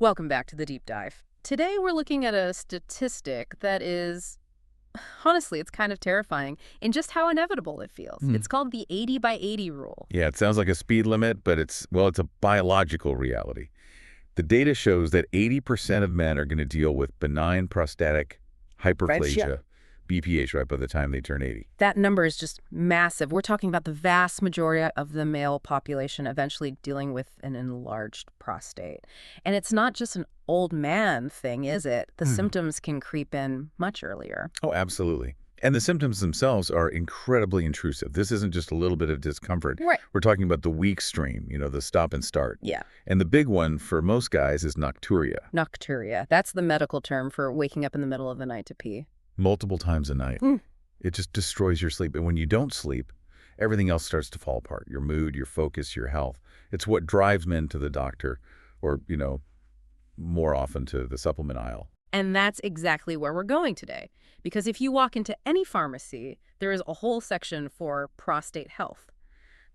Welcome back to the deep dive. Today we're looking at a statistic that is, honestly, it's kind of terrifying in just how inevitable it feels. Hmm. It's called the 80 by 80 rule. Yeah, it sounds like a speed limit, but it's a biological reality. The data shows that 80% of men are going to deal with benign prostatic hyperplasia, BPH, right by the time they turn 80. That number is just massive. We're talking about the vast majority of the male population eventually dealing with an enlarged prostate. And it's not just an old man thing, is it? The symptoms can creep in much earlier. Oh, absolutely. And the symptoms themselves are incredibly intrusive. This isn't just a little bit of discomfort. Right. We're talking about the weak stream, the stop and start. Yeah. And the big one for most guys is nocturia. Nocturia. That's the medical term for waking up in the middle of the night to pee. Multiple times a night. It just destroys your sleep. And when you don't sleep, everything else starts to fall apart. Your mood, your focus, your health. It's what drives men to the doctor or, more often to the supplement aisle. And that's exactly where we're going today. Because if you walk into any pharmacy, there is a whole section for prostate health.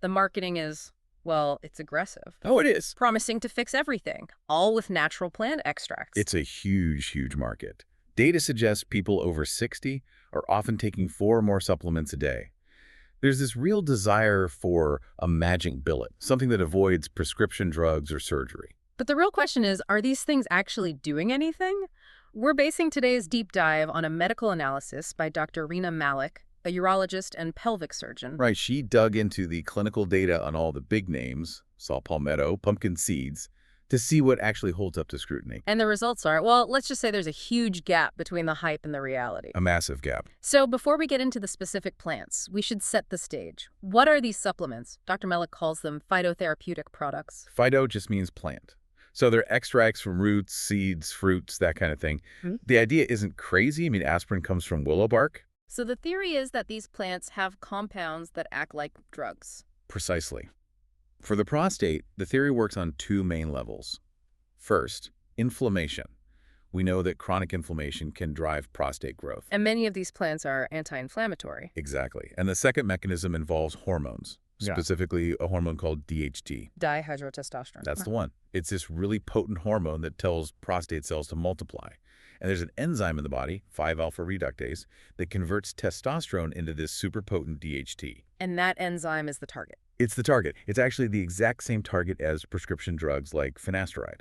The marketing is, well, it's aggressive. Oh, it is. Promising to fix everything, all with natural plant extracts. It's a huge, huge market. Data suggests people over 60 are often taking 4 or more supplements a day. There's this real desire for a magic billet, something that avoids prescription drugs or surgery. But the real question is, are these things actually doing anything? We're basing today's deep dive on a medical analysis by Dr. Rina Malik, a urologist and pelvic surgeon. Right, she dug into the clinical data on all the big names, saw Palmetto, pumpkin seeds, to see what actually holds up to scrutiny. And the results are, well, let's just say there's a huge gap between the hype and the reality. A massive gap. So before we get into the specific plants, we should set the stage. What are these supplements? Dr. Malik calls them phytotherapeutic products. Phyto just means plant. So they're extracts from roots, seeds, fruits, that kind of thing. The idea isn't crazy. I mean, aspirin comes from willow bark. So the theory is that these plants have compounds that act like drugs. Precisely. For the prostate, the theory works on 2 main levels. First, inflammation. We know that chronic inflammation can drive prostate growth. And many of these plants are anti-inflammatory. Exactly. And the second mechanism involves hormones, specifically a hormone called DHT. Dihydrotestosterone. That's the one. It's this really potent hormone that tells prostate cells to multiply. And there's an enzyme in the body, 5-alpha reductase, that converts testosterone into this super potent DHT. And that enzyme is the target. It's the target. It's actually the exact same target as prescription drugs like finasteride.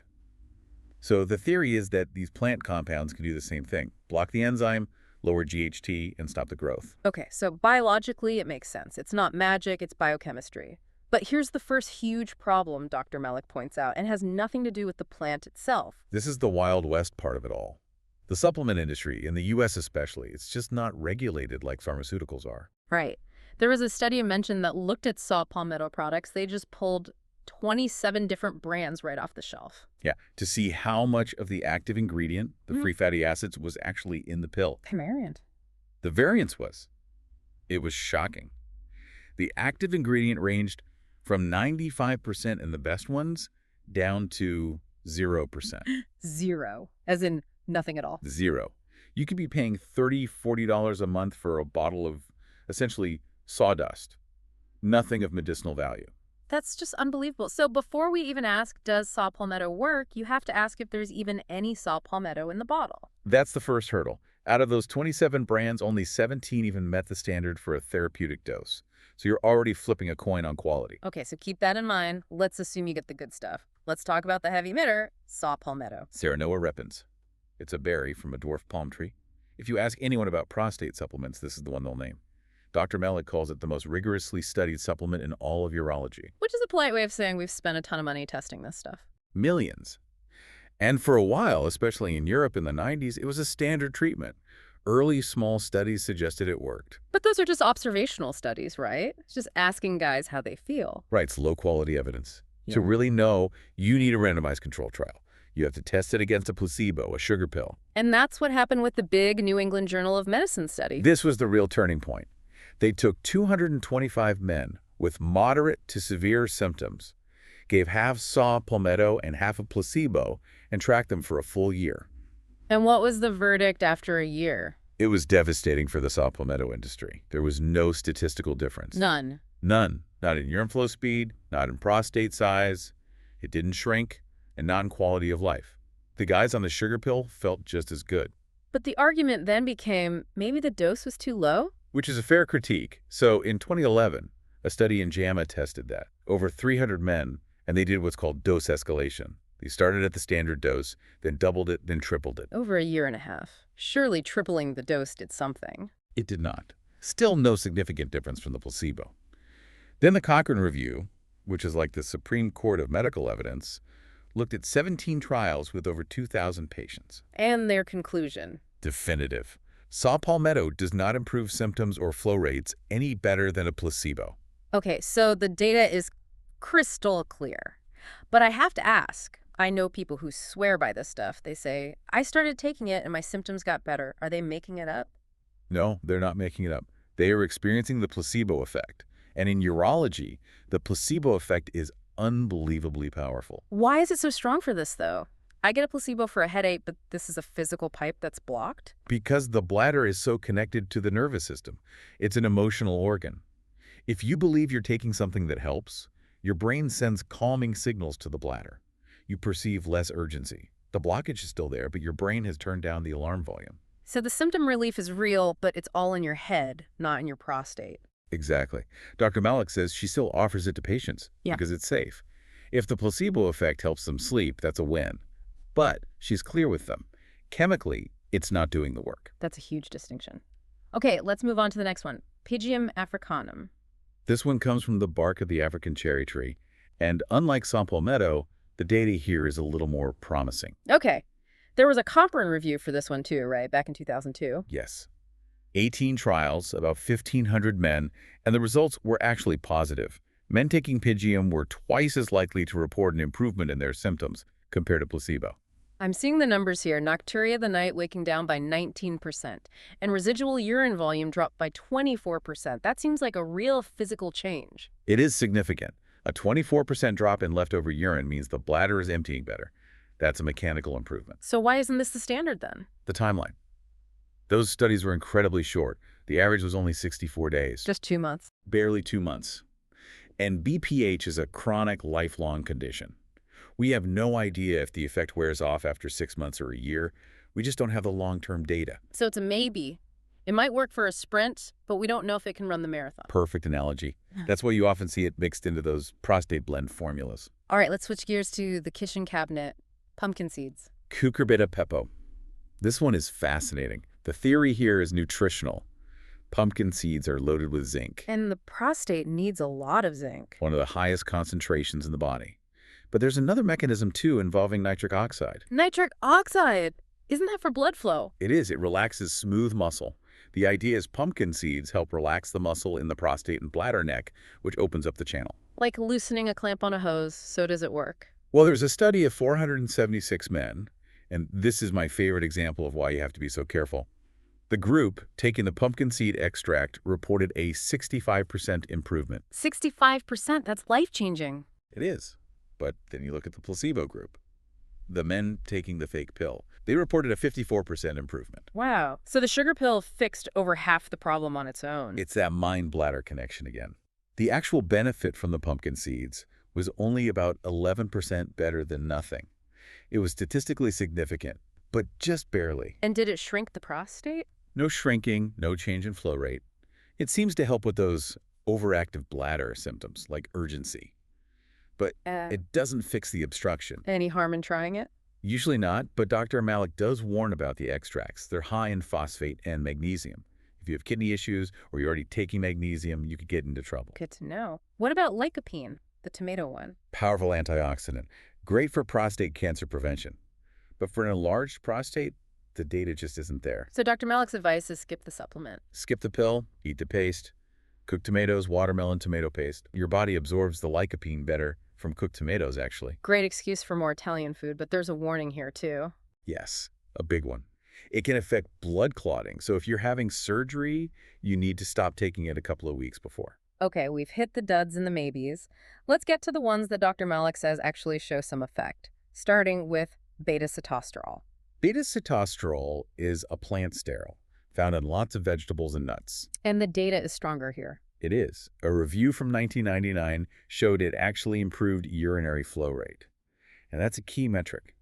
So the theory is that these plant compounds can do the same thing. Block the enzyme, lower GHT, and stop the growth. Okay, so biologically it makes sense. It's not magic, it's biochemistry. But here's the first huge problem Dr. Malik points out, and has nothing to do with the plant itself. This is the Wild West part of it all. The supplement industry, in the U.S. especially, it's just not regulated like pharmaceuticals are. Right. There was a study mentioned that looked at saw Palmetto products. They just pulled 27 different brands right off the shelf. Yeah, to see how much of the active ingredient, the free fatty acids, was actually in the pill. Variant. The variance was. It was shocking. The active ingredient ranged from 95% in the best ones down to 0%. Zero. As in nothing at all. Zero. You could be paying $30, $40 a month for a bottle of essentially sawdust. Nothing of medicinal value. That's just unbelievable. So before we even ask, does saw Palmetto work, you have to ask if there's even any saw Palmetto in the bottle. That's the first hurdle. Out of those 27 brands, only 17 even met the standard for a therapeutic dose. So you're already flipping a coin on quality. Okay, so keep that in mind. Let's assume you get the good stuff. Let's talk about the heavy hitter, saw Palmetto. Serenoa repens. It's a berry from a dwarf palm tree. If you ask anyone about prostate supplements, this is the one they'll name. Dr. Malik calls it the most rigorously studied supplement in all of urology. Which is a polite way of saying we've spent a ton of money testing this stuff. Millions. And for a while, especially in Europe in the 90s, it was a standard treatment. Early small studies suggested it worked. But those are just observational studies, right? It's just asking guys how they feel. Right, it's low-quality evidence. To really know, you need a randomized control trial. You have to test it against a placebo, a sugar pill. And that's what happened with the big New England Journal of Medicine study. This was the real turning point. They took 225 men with moderate to severe symptoms, gave half saw Palmetto and half a placebo, and tracked them for a full year. And what was the verdict after a year? It was devastating for the saw Palmetto industry. There was no statistical difference. None. None. Not in urine flow speed, not in prostate size. It didn't shrink, and not in quality of life. The guys on the sugar pill felt just as good, But the argument then became maybe the dose was too low? which is a fair critique. So in 2011, a study in JAMA tested that. Over 300 men, and they did what's called dose escalation. They started at the standard dose, then doubled it, then tripled it. Over a year and a half. Surely tripling the dose did something. It did not. Still no significant difference from the placebo. Then the Cochrane Review, which is like the Supreme Court of medical evidence, looked at 17 trials with over 2,000 patients. And their conclusion. Definitive. Saw Palmetto does not improve symptoms or flow rates any better than a placebo. Okay, so the data is crystal clear. But I have to ask, I know people who swear by this stuff. They say, I started taking it and my symptoms got better. Are they making it up? No, they're not making it up. They are experiencing the placebo effect. And in urology, the placebo effect is unbelievably powerful. Why is it so strong for this, though? I get a placebo for a headache, but this is a physical pipe that's blocked? Because the bladder is so connected to the nervous system. It's an emotional organ. If you believe you're taking something that helps, your brain sends calming signals to the bladder. You perceive less urgency. The blockage is still there, but your brain has turned down the alarm volume. So the symptom relief is real, but it's all in your head, not in your prostate. Exactly. Dr. Malik says she still offers it to patients because it's safe. If the placebo effect helps them sleep, that's a win. But she's clear with them. Chemically, it's not doing the work. That's a huge distinction. Okay, let's move on to the next one. Pygeum africanum. This one comes from the bark of the African cherry tree. And unlike Palmetto, the data here is a little more promising. Okay. There was a Cochrane review for this one too, right? Back in 2002. Yes. 18 trials, about 1,500 men, and the results were actually positive. Men taking Pygeum were twice as likely to report an improvement in their symptoms compared to placebo. I'm seeing the numbers here. Nocturia the night waking down by 19%, and residual urine volume dropped by 24%. That seems like a real physical change. It is significant. A 24% drop in leftover urine means the bladder is emptying better. That's a mechanical improvement. So why isn't this the standard then? The timeline. Those studies were incredibly short. The average was only 64 days. Just 2 months. Barely 2 months. And BPH is a chronic, lifelong condition. We have no idea if the effect wears off after 6 months or a year. We just don't have the long-term data. So it's a maybe. It might work for a sprint, but we don't know if it can run the marathon. Perfect analogy. That's why you often see it mixed into those prostate blend formulas. All right, let's switch gears to the kitchen cabinet. Pumpkin seeds. Cucurbita pepo. This one is fascinating. The theory here is nutritional. Pumpkin seeds are loaded with zinc. And the prostate needs a lot of zinc. One of the highest concentrations in the body. But there's another mechanism, too, involving nitric oxide. Nitric oxide! Isn't that for blood flow? It is. It relaxes smooth muscle. The idea is pumpkin seeds help relax the muscle in the prostate and bladder neck, which opens up the channel. Like loosening a clamp on a hose, so does it work? Well, there's a study of 476 men, and this is my favorite example of why you have to be so careful. The group taking the pumpkin seed extract reported a 65% improvement. 65%? That's life-changing. It is. But then you look at the placebo group. The men taking the fake pill. They reported a 54% improvement. Wow. So the sugar pill fixed over half the problem on its own. It's that mind-bladder connection again. The actual benefit from the pumpkin seeds was only about 11% better than nothing. It was statistically significant, but just barely. And did it shrink the prostate? No shrinking, no change in flow rate. It seems to help with those overactive bladder symptoms like urgency. But it doesn't fix the obstruction. Any harm in trying it? Usually not, but Dr. Malik does warn about the extracts. They're high in phosphate and magnesium. If you have kidney issues or you're already taking magnesium, you could get into trouble. Good to know. What about lycopene, the tomato one? Powerful antioxidant. Great for prostate cancer prevention. But for an enlarged prostate, the data just isn't there. So Dr. Malik's advice is skip the supplement. Skip the pill, eat the paste. Cooked tomatoes, watermelon tomato paste. Your body absorbs the lycopene better from cooked tomatoes, actually. Great excuse for more Italian food, but there's a warning here, too. Yes, a big one. It can affect blood clotting, so if you're having surgery, you need to stop taking it a couple of weeks before. Okay, we've hit the duds and the maybes. Let's get to the ones that Dr. Malik says actually show some effect, starting with Beta-Sitosterol. Beta-Sitosterol is a plant sterol found in lots of vegetables and nuts. And the data is stronger here. It is. A review from 1999 showed it actually improved urinary flow rate. And that's a key metric.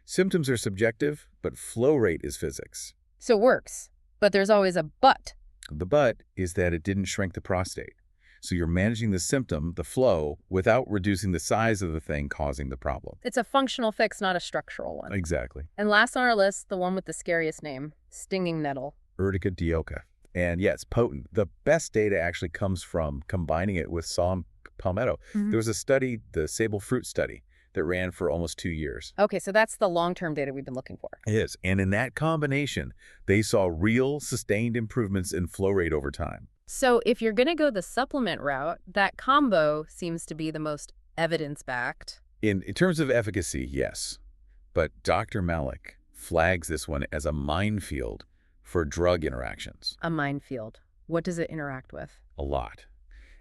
Symptoms are subjective, but flow rate is physics. So it works, but there's always a but. The but is that it didn't shrink the prostate. So you're managing the symptom, the flow, without reducing the size of the thing causing the problem. It's a functional fix, not a structural one. Exactly. And last on our list, the one with the scariest name, stinging nettle. Urtica dioica. And yeah, it's potent. The best data actually comes from combining it with saw and palmetto. There was a study, the sable fruit study, that ran for almost 2 years. Okay, so that's the long-term data we've been looking for. It is. And in that combination, they saw real, sustained improvements in flow rate over time. So if you're going to go the supplement route, that combo seems to be the most evidence-backed. In terms of efficacy, yes. But Dr. Malik flags this one as a minefield for drug interactions. A minefield. What does it interact with? A lot.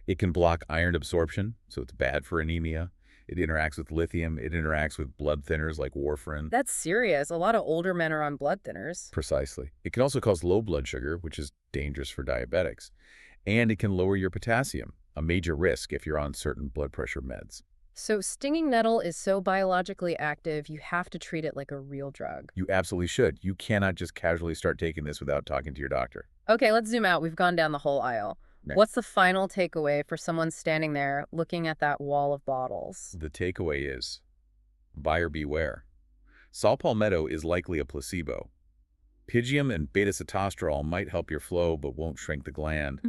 It can block iron absorption, so it's bad for anemia. It interacts with lithium. It interacts with blood thinners like warfarin. That's serious. A lot of older men are on blood thinners. Precisely. It can also cause low blood sugar, which is dangerous for diabetics. And it can lower your potassium, a major risk if you're on certain blood pressure meds. So stinging nettle is so biologically active, you have to treat it like a real drug. You absolutely should. You cannot just casually start taking this without talking to your doctor. Okay, let's zoom out. We've gone down the whole aisle. Right. What's the final takeaway for someone standing there looking at that wall of bottles? The takeaway is, buyer beware. Saw palmetto is likely a placebo. Pygeum and Beta-Sitosterol might help your flow but won't shrink the gland.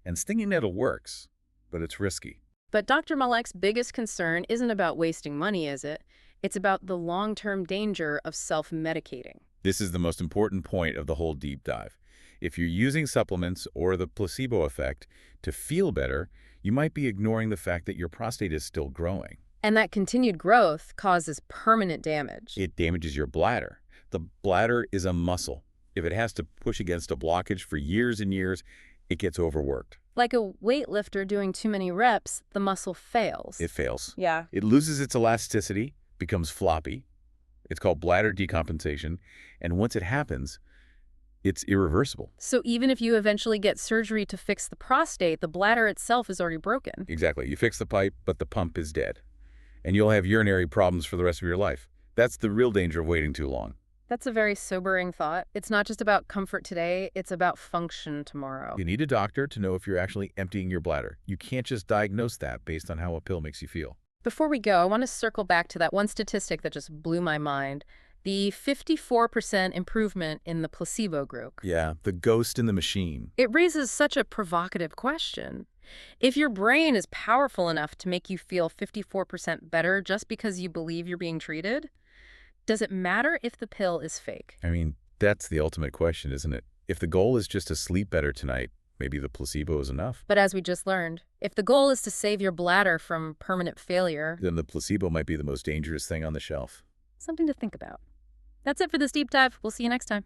And stinging nettle works, but it's risky. But Dr. Malik's biggest concern isn't about wasting money, is it? It's about the long-term danger of self-medicating. This is the most important point of the whole deep dive. If you're using supplements or the placebo effect to feel better, you might be ignoring the fact that your prostate is still growing. And that continued growth causes permanent damage. It damages your bladder. The bladder is a muscle. If it has to push against a blockage for years and years, it gets overworked. Like a weightlifter doing too many reps, the muscle fails. It fails. Yeah. It loses its elasticity, becomes floppy. It's called bladder decompensation. And once it happens, it's irreversible. So even if you eventually get surgery to fix the prostate, the bladder itself is already broken. Exactly. You fix the pipe, but the pump is dead. And you'll have urinary problems for the rest of your life. That's the real danger of waiting too long. That's a very sobering thought. It's not just about comfort today, it's about function tomorrow. You need a doctor to know if you're actually emptying your bladder. You can't just diagnose that based on how a pill makes you feel. Before we go, I want to circle back to that one statistic that just blew my mind. The 54% improvement in the placebo group. Yeah, the ghost in the machine. It raises such a provocative question. If your brain is powerful enough to make you feel 54% better just because you believe you're being treated, does it matter if the pill is fake? I mean, that's the ultimate question, isn't it? If the goal is just to sleep better tonight, maybe the placebo is enough. But as we just learned, if the goal is to save your bladder from permanent failure, then the placebo might be the most dangerous thing on the shelf. something to think about. That's it for this deep dive. We'll see you next time.